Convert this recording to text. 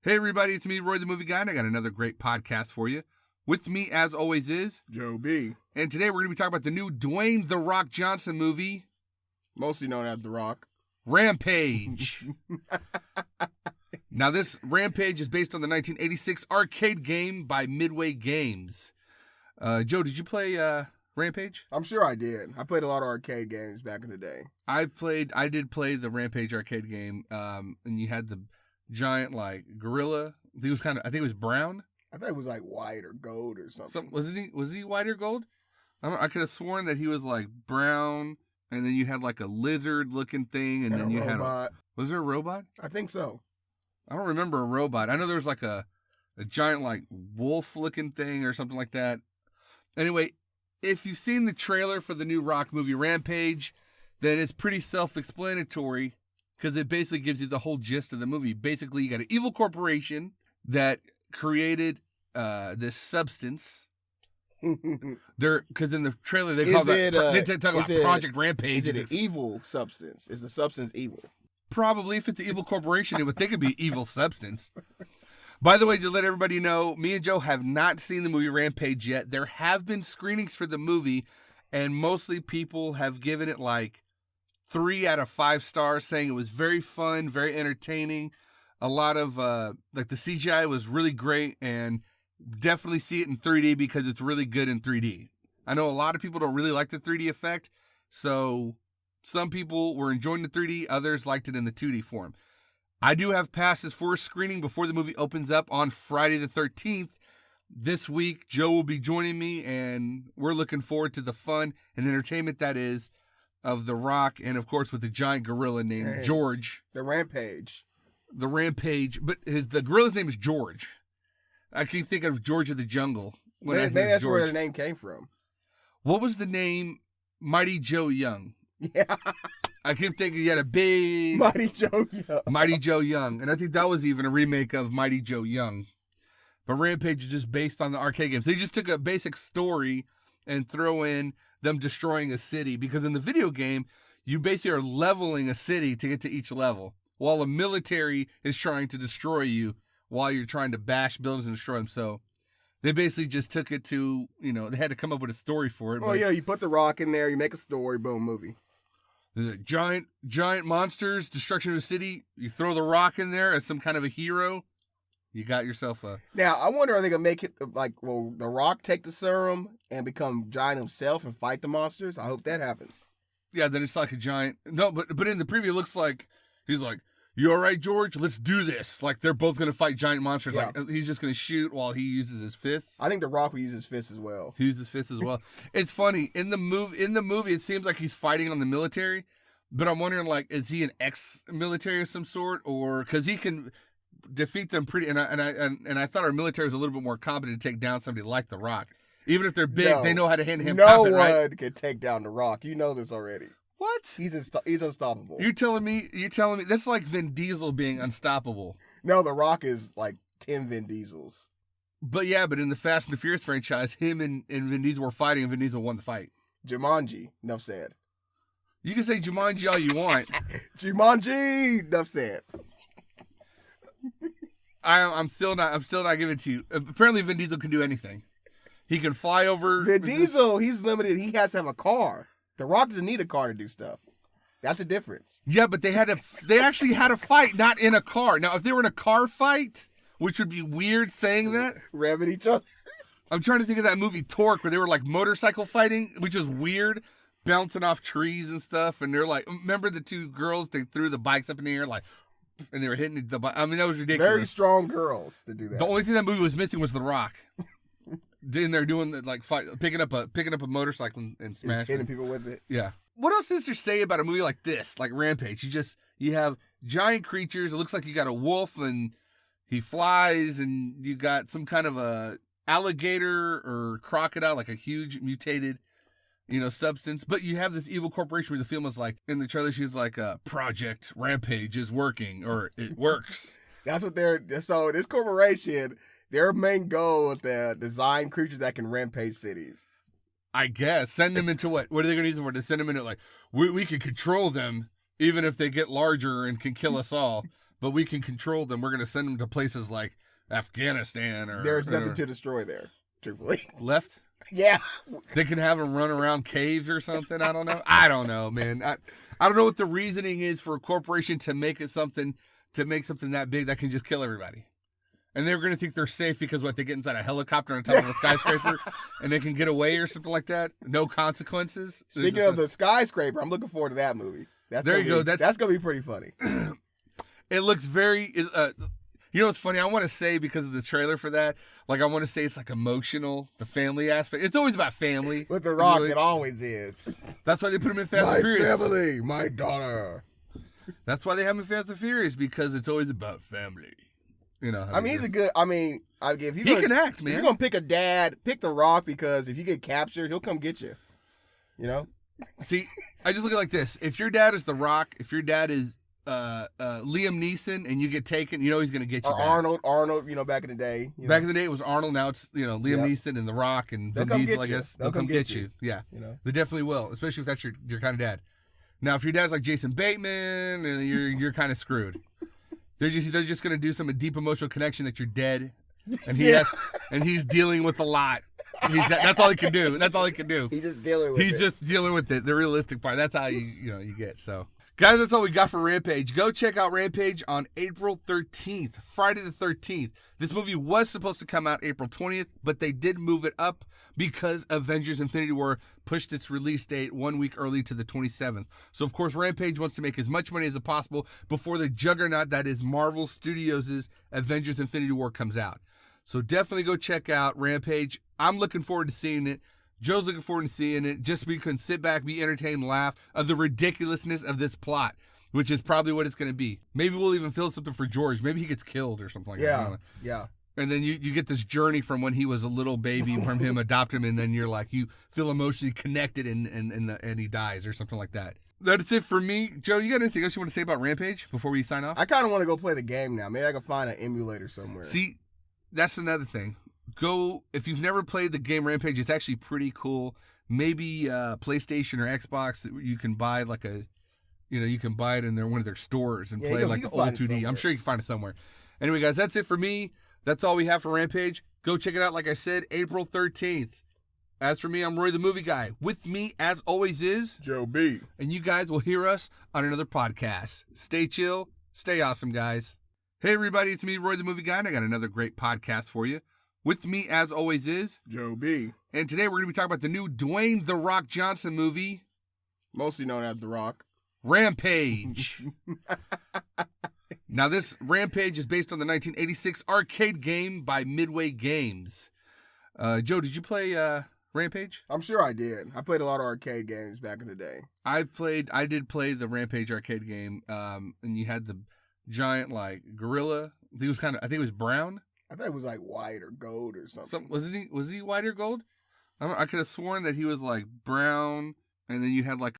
Hey everybody, it's me, Roy the Movie Guy, and I got another great podcast for you. With me, as always, is Joe B. And today we're going to be talking about the new Dwayne "The Rock" Johnson movie, mostly known as The Rock. Rampage. Now, this Rampage is based on the 1986 arcade game by Midway Games. Joe, did you play Rampage? I'm sure I did. I played a lot of arcade games back in the day. I did play the Rampage arcade game, and you had the giant gorilla. I think it was brown. I thought it was like white or gold or something. Was he white or gold? I could have sworn that he was like brown, and then you had like a lizard looking thing, and then you had was there a robot? I think so. I don't remember a robot. I know there was like a giant like wolf looking thing or something like that. Anyway, if you've seen the trailer for the new Rock movie Rampage, then it's pretty self-explanatory because it basically gives you the whole gist of the movie. Basically, you got an evil corporation that created this substance. Because in the trailer they talk about Project Rampage. Is it an evil substance? Is the substance evil? Probably. If it's an evil corporation, it would think it'd be evil substance. By the way, to let everybody know, me and Joe have not seen the movie Rampage yet. There have been screenings for the movie, and mostly people have given it like 3 out of 5 stars, saying it was very fun, very entertaining. A lot of the CGI was really great, and definitely see it in 3D because it's really good in 3D. I know a lot of people don't really like the 3D effect, so some people were enjoying the 3D, others liked it in the 2D form. I do have passes for a screening before the movie opens up on Friday the 13th. This week, Joe will be joining me, and we're looking forward to the fun and entertainment that is of The Rock, and of course with the giant gorilla named George. The Rampage. But the gorilla's name is George. I keep thinking of George of the Jungle. Maybe that's where the name came from. What was the name? Mighty Joe Young. Yeah. I keep thinking you had a big... Mighty Joe Young. Mighty Joe Young. And I think that was even a remake of Mighty Joe Young. But Rampage is just based on the arcade games. They just took a basic story and throw in them destroying a city. Because in the video game, you basically are leveling a city to get to each level, while the military is trying to destroy you while you're trying to bash buildings and destroy them. So they basically just took it to, they had to come up with a story for it. Oh, you put The Rock in there, you make a story, boom, movie. There's a giant monsters, destruction of the city. You throw The Rock in there as some kind of a hero. You got yourself a... Now, I wonder, are they going to make it will The Rock take the serum and become giant himself and fight the monsters? I hope that happens. Yeah, then it's like a giant... No, but in the preview, it looks like he's like, "You all right, George? Let's do this." Like, they're both going to fight giant monsters. Yeah. Like, he's just going to shoot while he uses his fists. I think The Rock will use his fists as well. He uses his fists as well. It's funny. In the movie, it seems like he's fighting on the military, but I'm wondering, is he an ex-military of some sort? Or... Because he can defeat them pretty... And I thought our military was a little bit more competent to take down somebody like The Rock. Even if they're big, they know how to hand-to-hand combat, right? No one can take down The Rock. You know this already. What? He's unstoppable. You're telling me that's like Vin Diesel being unstoppable. No, The Rock is like 10 Vin Diesels. But in the Fast and the Furious franchise, him and Vin Diesel were fighting, and Vin Diesel won the fight. Jumanji, enough said. You can say Jumanji all you want. Jumanji, enough said. I'm still not giving it to you. Apparently, Vin Diesel can do anything. He can fly over. Vin Diesel, he's limited. He has to have a car. The Rock doesn't need a car to do stuff. That's the difference. Yeah, but they actually had a fight, not in a car. Now, if they were in a car fight, which would be weird saying that. Ramming each other. I'm trying to think of that movie Torque where they were like motorcycle fighting, which is weird, bouncing off trees and stuff. And they're like, remember the 2 girls? They threw the bikes up in the air and they were hitting the bike. I mean, that was ridiculous. Very strong girls to do that. The only thing that movie was missing was The Rock. In there doing the fight, picking up a motorcycle and smashing, hitting people with it. Yeah. What else is there to say about a movie like this, like Rampage? You have giant creatures. It looks like you got a wolf and he flies, and you got some kind of a alligator or crocodile, like a huge mutated, substance. But you have this evil corporation where the film is like, in the trailer, she's like, Project Rampage is working, or it works. That's what so this corporation, their main goal is to design creatures that can rampage cities. I guess. Send them into what? What are they going to use them for? To send them into we can control them even if they get larger and can kill us all. but we can control them. We're going to send them to places like Afghanistan or... There's nothing to destroy there, truthfully. Left? Yeah. They can have them run around caves or something. I don't know. I don't know, man. I don't know what the reasoning is for a corporation to make something that big that can just kill everybody. And they're going to think they're safe because they get inside a helicopter on top of a skyscraper and they can get away or something like that. No consequences. Speaking of the skyscraper, I'm looking forward to that movie. That's going to be pretty funny. It looks very, you know what's funny? I want to say, because of the trailer for that, like I want to say it's like emotional, the family aspect. It's always about family. With The Rock, it always is. That's why they put him in Fast and Furious. My family, my daughter. That's why they have him in Fast and Furious, because it's always about family. You know, I mean, he's a good. I mean, if he can act, man. If you're gonna pick a dad, pick The Rock, because if you get captured, he'll come get you. You know. See, I just look at it like this: if your dad is The Rock, if your dad is Liam Neeson, and you get taken, you know he's gonna get you. Or Arnold. You know, back in the day. Back in the day, it was Arnold. Now it's Liam Neeson and The Rock and Vin Diesel. I guess they'll come get you. Yeah, you know, they definitely will, especially if that's your kind of dad. Now, if your dad's like Jason Bateman, and you're kind of screwed. They're just gonna do some deep emotional connection that you're dead, and he's dealing with a lot. That's all he can do. That's all he can do. He's just dealing with it. The realistic part. That's how you get. So, guys, that's all we got for Rampage. Go check out Rampage on April 13th, Friday the 13th. This movie was supposed to come out April 20th, but they did move it up because Avengers Infinity War pushed its release date 1 week early to the 27th. So, of course, Rampage wants to make as much money as possible before the juggernaut that is Marvel Studios' Avengers Infinity War comes out. So definitely go check out Rampage. I'm looking forward to seeing it. Joe's looking forward to seeing it. Just so we can sit back, be entertained, laugh of the ridiculousness of this plot, which is probably what it's going to be. Maybe we'll even feel something for George. Maybe he gets killed or something like that. Yeah. And then you get this journey from when he was a little baby, from him adopting him, and then you're like, you feel emotionally connected and he dies or something like that. That's it for me. Joe, you got anything else you want to say about Rampage before we sign off? I kind of want to go play the game now. Maybe I can find an emulator somewhere. See, that's another thing. If you've never played the game Rampage, it's actually pretty cool. Maybe PlayStation or Xbox, you can buy you can buy it in one of their stores and play like the old 2D. I'm sure you can find it somewhere. Anyway, guys, that's it for me. That's all we have for Rampage. Go check it out. Like I said, April 13th. As for me, I'm Roy the Movie Guy. With me, as always, is Joe B. And you guys will hear us on another podcast. Stay chill. Stay awesome, guys. Hey, everybody. It's me, Roy the Movie Guy, and I got another great podcast for you. With me, as always, is Joe B. And today we're going to be talking about the new Dwayne "The Rock" Johnson movie. Mostly known as The Rock. Rampage. Now, this Rampage is based on the 1986 arcade game by Midway Games. Joe, did you play Rampage? I'm sure I did. I played a lot of arcade games back in the day. I did play the Rampage arcade game, and you had the giant gorilla. I think it was brown. I thought it was like white or gold or something. Was he white or gold? I could have sworn that he was like brown, and then you had like